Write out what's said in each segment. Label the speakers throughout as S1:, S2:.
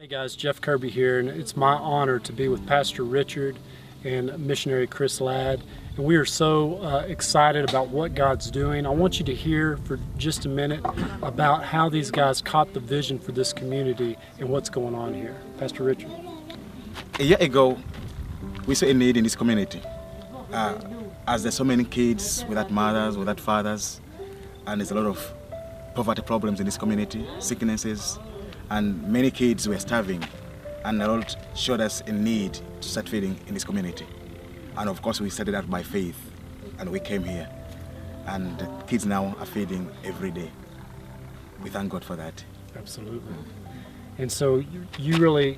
S1: Hey guys, Jeff Kirby here, and it's my honor to be with Pastor Richard and missionary Chris Ladd. And we are so excited about what God's doing. I want you to hear for just a minute about how these guys caught the vision for this community and what's going on here. Pastor Richard.
S2: A year ago, we saw a need in this community. As there's so many kids without mothers, without fathers, and there's a lot of poverty problems in this community, sicknesses, and many kids were starving, and the Lord showed us a need to start feeding in this community. And of course we started out by faith, and we came here, and the kids now are feeding every day. We thank God for that.
S1: Absolutely. And so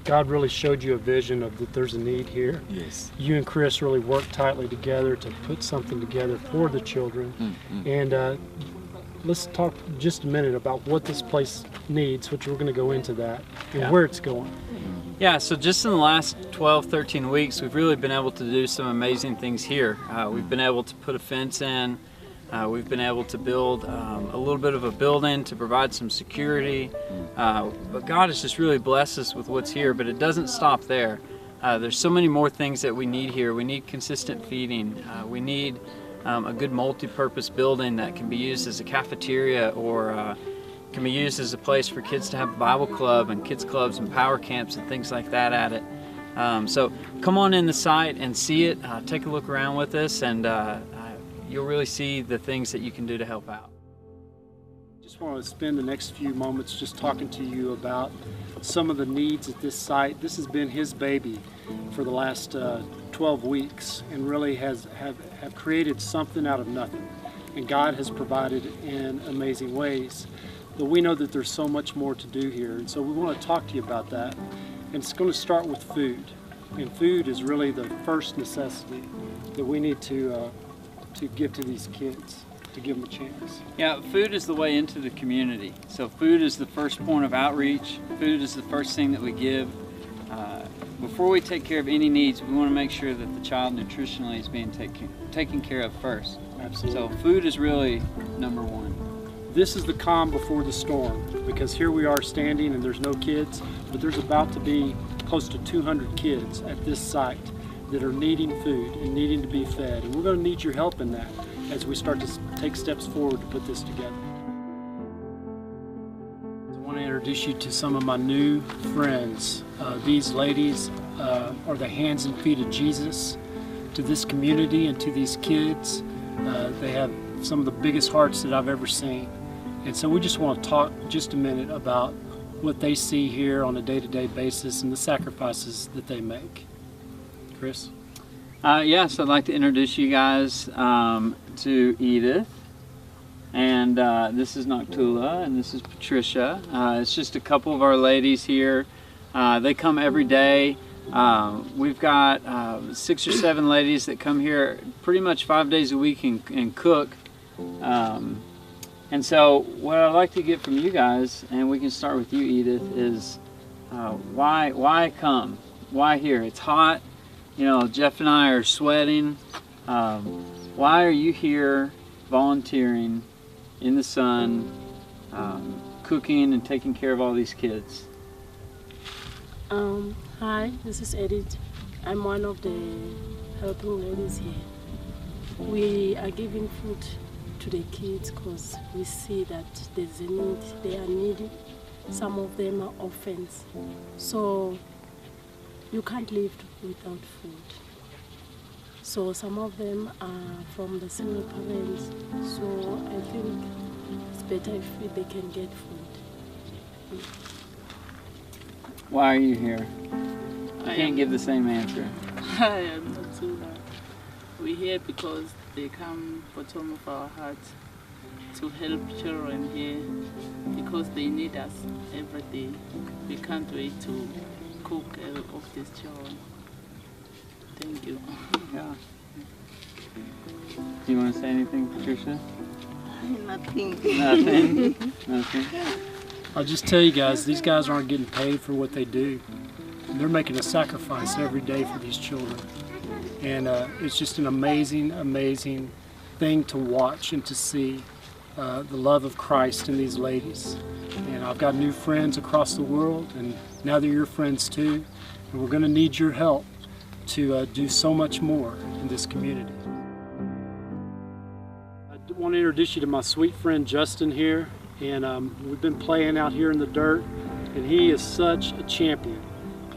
S1: God really showed you a vision of that there's a need here.
S2: Yes.
S1: You and Chris really worked tightly together to put something together for the children. And let's talk just a minute about what this place needs, which we're going to go into that, and where it's going.
S3: Yeah, so just in the last 12, 13 weeks, we've really been able to do some amazing things here. We've been able to put a fence in. We've been able to build a little bit of a building to provide some security. But God has just really blessed us with what's here, but it doesn't stop there. There's so many more things that we need here. We need consistent feeding. We need a good multi-purpose building that can be used as a cafeteria or can be used as a place for kids to have a Bible club and kids clubs and power camps and things like that at it. So come on in the site and see it. Take a look around with us, and you'll really see the things that you can do to help out.
S1: Just want to spend the next few moments just talking to you about some of the needs at this site. This has been his baby for the last 12 weeks and really have created something out of nothing. And God has provided in amazing ways. But we know that there's so much more to do here, and so we want to talk to you about that. And it's going to start with food. And food is really the first necessity that we need to give to these kids, to give them a chance.
S3: Yeah, food is the way into the community. So food is the first point of outreach. Food is the first thing that we give. Before we take care of any needs, we want to make sure that the child nutritionally is being taken care of first.
S1: Absolutely.
S3: So food is really number one.
S1: This is the calm before the storm, because here we are standing and there's no kids, but there's about to be close to 200 kids at this site that are needing food and needing to be fed. And we're going to need your help in that as we start to take steps forward to put this together. I want to introduce you to some of my new friends. These ladies are the hands and feet of Jesus to this community and to these kids. They have some of the biggest hearts that I've ever seen. And so we just want to talk just a minute about what they see here on a day-to-day basis and the sacrifices that they make. Chris?
S3: Yes, I'd like to introduce you guys to Edith. And this is Noctula, and this is Patricia. It's just a couple of our ladies here. They come every day. We've got 6 or 7 ladies that come here pretty much 5 days a week and cook. And so what I'd like to get from you guys, and we can start with you, Edith, is why come? Why here? It's hot. You know, Jeff and I are sweating. Why are you here volunteering in the sun, cooking and taking care of all these kids?
S4: Hi, this is Edith. I'm one of the helping ladies here. We are giving food to the kids because we see that there's a need. They are needy. Some of them are orphans. So you can't live without food. So some of them are from the single parents. So I think it's better if they can get food.
S3: Why are you here? I can't give the same answer.
S5: I am not doing that. We're here because they come bottom of our hearts to help children here because they need us every day. We can't wait to cook of these children. Thank you.
S3: Yeah. Do you want to say anything, Patricia?
S6: Nothing.
S3: Nothing? Nothing?
S1: I'll just tell you guys, these guys aren't getting paid for what they do. They're making a sacrifice every day for these children. And it's just an amazing, amazing thing to watch and to see. the love of Christ in these ladies. And I've got new friends across the world, and now they're your friends too. And we're going to need your help to do so much more in this community. I want to introduce you to my sweet friend Justin here. And we've been playing out here in the dirt, and he is such a champion.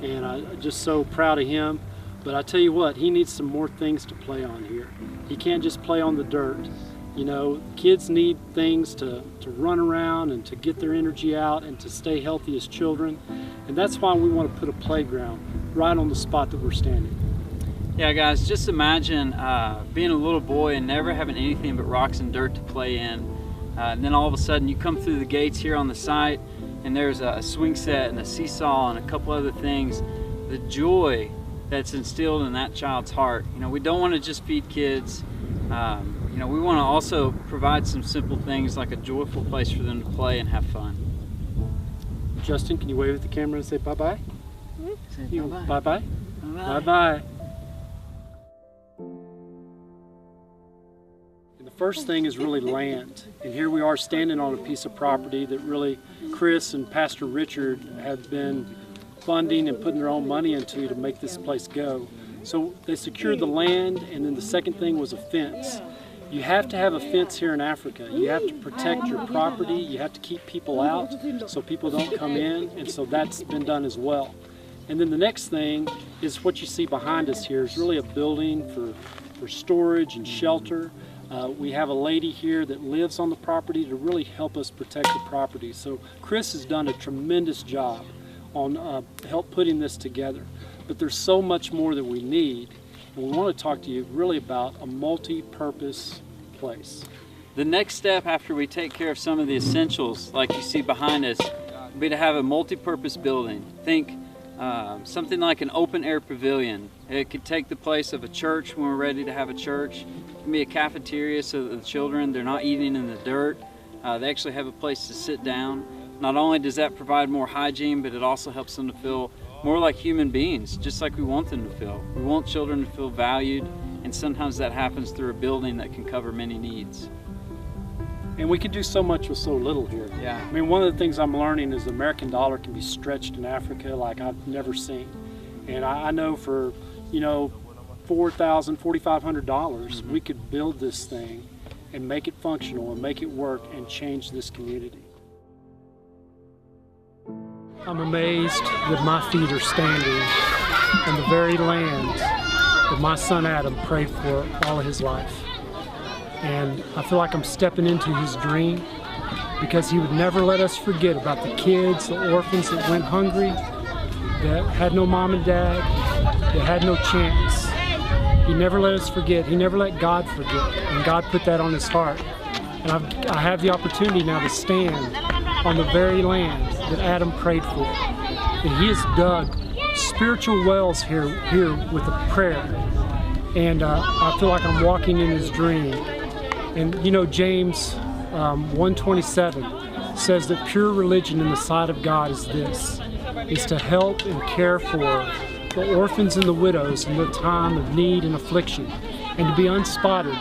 S1: And I'm just so proud of him. But I tell you what, he needs some more things to play on here. He can't just play on the dirt. You know, kids need things to run around and to get their energy out and to stay healthy as children. And that's why we want to put a playground right on the spot that we're standing.
S3: Yeah, guys, just imagine being a little boy and never having anything but rocks and dirt to play in. And then all of a sudden you come through the gates here on the site, and there's a swing set and a seesaw and a couple other things. The joy that's instilled in that child's heart. You know, we don't want to just feed kids. You know, we want to also provide some simple things like a joyful place for them to play and have fun.
S1: Justin, can you wave at the camera and say bye-bye?
S3: Say bye-bye.
S1: Bye-bye.
S3: Bye-bye.
S1: Bye-bye. The first thing is really land. And here we are standing on a piece of property that really Chris and Pastor Richard have been funding and putting their own money into to make this place go. So they secured the land, and then the second thing was a fence. You have to have a fence here in Africa. You have to protect your property. You have to keep people out so people don't come in, and so that's been done as well. And then the next thing is what you see behind us here is really a building for storage and shelter. We have a lady here that lives on the property to really help us protect the property. So Chris has done a tremendous job on help putting this together. But there's so much more that we need, and we want to talk to you really about a multi-purpose place.
S3: The next step after we take care of some of the essentials, like you see behind us, would be to have a multi-purpose building. Think something like an open-air pavilion. It could take the place of a church when we're ready to have a church. It can be a cafeteria so that the children, they're not eating in the dirt. They actually have a place to sit down. Not only does that provide more hygiene, but it also helps them to feel more like human beings, just like we want them to feel. We want children to feel valued, and sometimes that happens through a building that can cover many needs.
S1: And we can do so much with so little here.
S3: Yeah.
S1: I mean, one of the things I'm learning is the American dollar can be stretched in Africa like I've never seen. And I know for, you know, $4,000, $4,500, we could build this thing and make it functional and make it work and change this community. I'm amazed that my feet are standing on the very land that my son Adam prayed for all of his life. And I feel like I'm stepping into his dream, because he would never let us forget about the kids, the orphans that went hungry, that had no mom and dad, that had no chance. He never let us forget. He never let God forget, and God put that on his heart. And I have the opportunity now to stand on the very land that Adam prayed for. And he has dug spiritual wells here with a prayer. And I feel like I'm walking in his dream. And you know, James 1:27 says that pure religion in the sight of God is this, is to help and care for the orphans and the widows in the time of need and affliction, and to be unspotted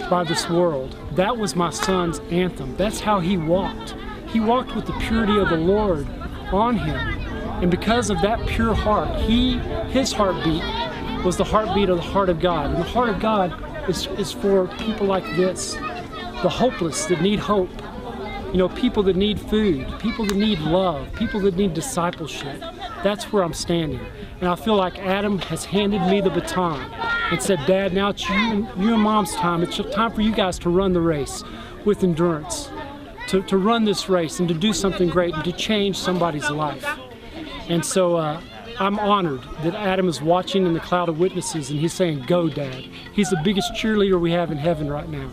S1: by this world. That was my son's anthem. That's how he walked. He walked with the purity of the Lord on him. And because of that pure heart, his heartbeat was the heartbeat of the heart of God. And the heart of God is for people like this, the hopeless that need hope, you know, people that need food, people that need love, people that need discipleship. That's where I'm standing. And I feel like Adam has handed me the baton and said, Dad, now it's you and Mom's time. It's time for you guys to run the race with endurance, to run this race and to do something great and to change somebody's life. And so I'm honored that Adam is watching in the cloud of witnesses, and he's saying, go, Dad. He's the biggest cheerleader we have in heaven right now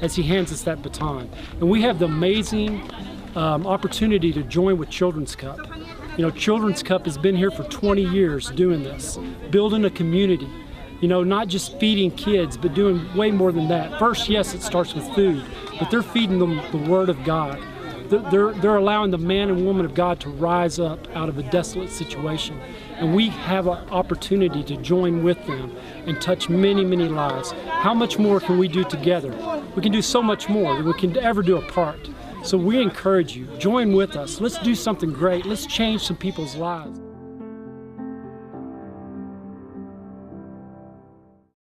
S1: as he hands us that baton. And we have the amazing opportunity to join with Children's Cup. You know, Children's Cup has been here for 20 years doing this, building a community. You know, not just feeding kids, but doing way more than that. First, yes, it starts with food, but they're feeding them the Word of God. They're allowing the man and woman of God to rise up out of a desolate situation. And we have an opportunity to join with them and touch many, many lives. How much more can we do together We can do so much more than we can ever do apart. So we encourage you, join with us. Let's do something great. Let's change some people's lives.